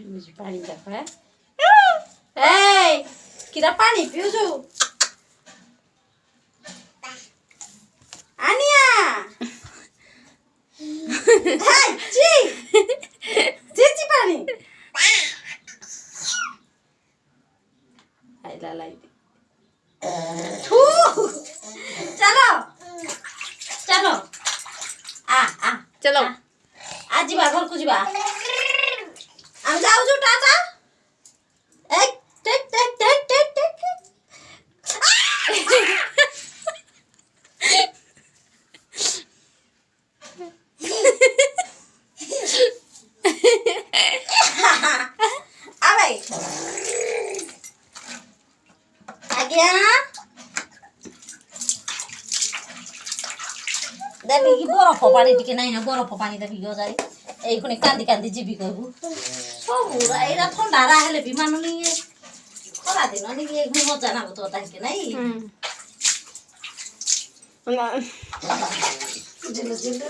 ପିଉଛି ପାଣି ଯାକ କିରା ପାଣି ପିଉଛୁ ଆନିଆ ଚିଚି ପାଣି आइला लाइट चलो चलो आ चलो आ जीवा घर को जीवा हम जाऊ छु टाटा एक टेक टेक टेक टेक टेक आ भाई आ गया देवी की बरफ पानी टिके नहीं ना बरफ पानी देवी गयो जाई एई खुनी कांदी कांदी जीवी कहबू सब एरा ठंडा राहले भी मानुनी खरा दिन नि एक मजा ना तो ताके नहीं ना जिलो जिलो